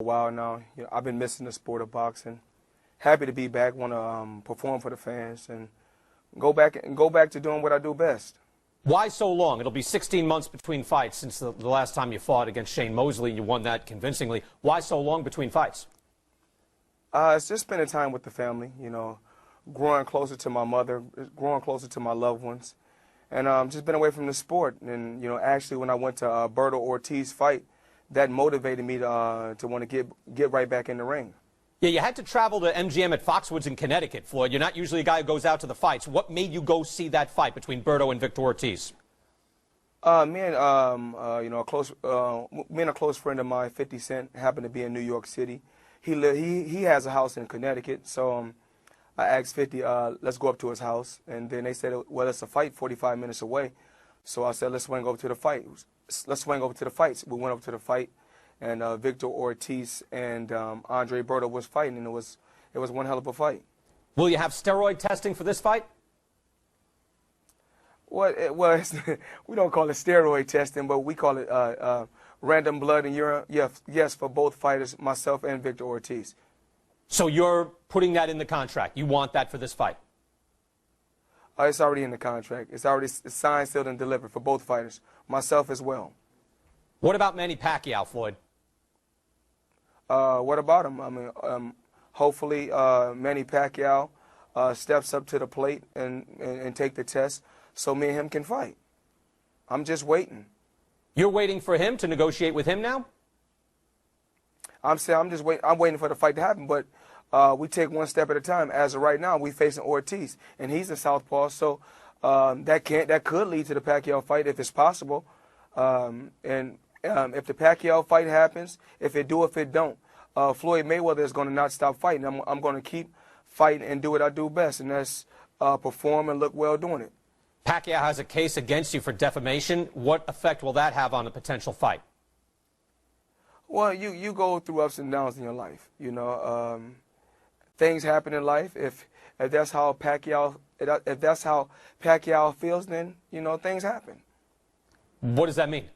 A while now. I've been missing the sport of boxing. Happy to be back. Want to perform for the fans and go back to doing what I do best. Why so long? It'll be 16 months between fights since the last time you fought against Shane Mosley. You won that convincingly. Why so long between fights? It's just spending time with the family. Growing closer to my mother, growing closer to my loved ones, and just been away from the sport. And actually, when I went to Berto Ortiz's fight, that motivated me to want to get right back in the ring. Yeah, you had to travel to MGM at Foxwoods in Connecticut, Floyd. You're not usually a guy who goes out to the fights. What made you go see that fight between Berto and Victor Ortiz? Me and a close friend of mine, 50 Cent, happened to be in New York City. He has a house in Connecticut, so I asked 50, let's go up to his house, and then they said, well, it's a fight 45 minutes away. So I said, let's swing over to the fight. Let's swing over to the fights. We went over to the fight, and Victor Ortiz and Andre Berto was fighting, and it was one hell of a fight. Will you have steroid testing for this fight? Well, we don't call it steroid testing, but we call it random blood and urine. Yes, for both fighters, myself and Victor Ortiz. So you're putting that in the contract. You want that for this fight? It's already in the contract. It's already signed, sealed, and delivered for both fighters, myself as well. What about Manny Pacquiao, Floyd? What about him? I mean, hopefully Manny Pacquiao steps up to the plate and take the test so me and him can fight. I'm just waiting. You're waiting for him to negotiate with him now? I'm just waiting. I'm waiting for the fight to happen, but we take one step at a time. As of right now, we're facing Ortiz, and he's a southpaw, so that could lead to the Pacquiao fight if it's possible. If the Pacquiao fight happens, if it don't, Floyd Mayweather is going to not stop fighting. I'm going to keep fighting and do what I do best, and that's perform and look well doing it. Pacquiao has a case against you for defamation. What effect will that have on a potential fight? Well, you go through ups and downs in your life. Things happen in life. If that's how Pacquiao feels, then things happen. What does that mean?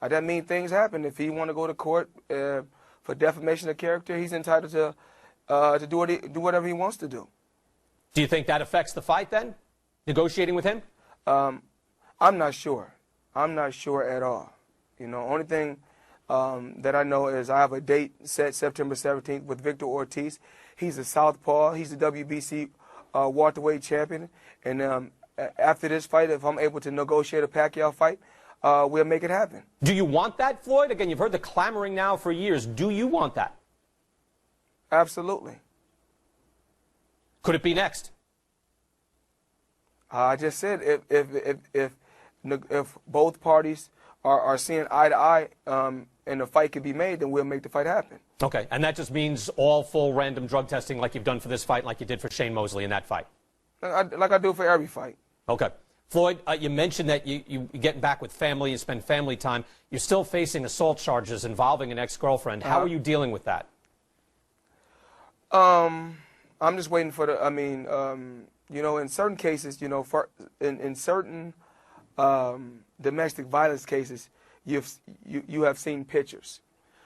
That means things happen. If he want to go to court for defamation of character, he's entitled to do whatever he wants to do. Do you think that affects the fight then? Negotiating with him? I'm not sure. I'm not sure at all. Only thing that I know is I have a date set September 17th with Victor Ortiz. He's a southpaw. He's the WBC welterweight champion. And after this fight, if I'm able to negotiate a Pacquiao fight, we'll make it happen. Do you want that, Floyd? Again, you've heard the clamoring now for years. Do you want that? Absolutely. Could it be next? I just said if both parties are seeing eye to eye and the fight can be made, then we'll make the fight happen. Okay, and that just means all full random drug testing like you've done for this fight, like you did for Shane Mosley in that fight? Like I do for every fight. Okay. Floyd, you mentioned that you're getting back with family, you spend family time. You're still facing assault charges involving an ex-girlfriend. How are you dealing with that? I'm just waiting for in certain cases, in certain domestic violence cases, you have seen pictures.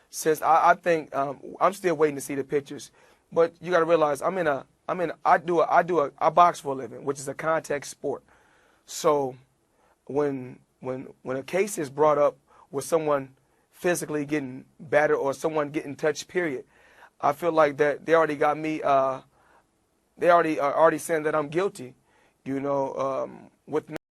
Since I think I'm still waiting to see the pictures, but you got to realize I box for a living, which is a contact sport. So when a case is brought up with someone physically getting battered or someone getting touched, period, I feel like that they already got me. They already saying that I'm guilty, with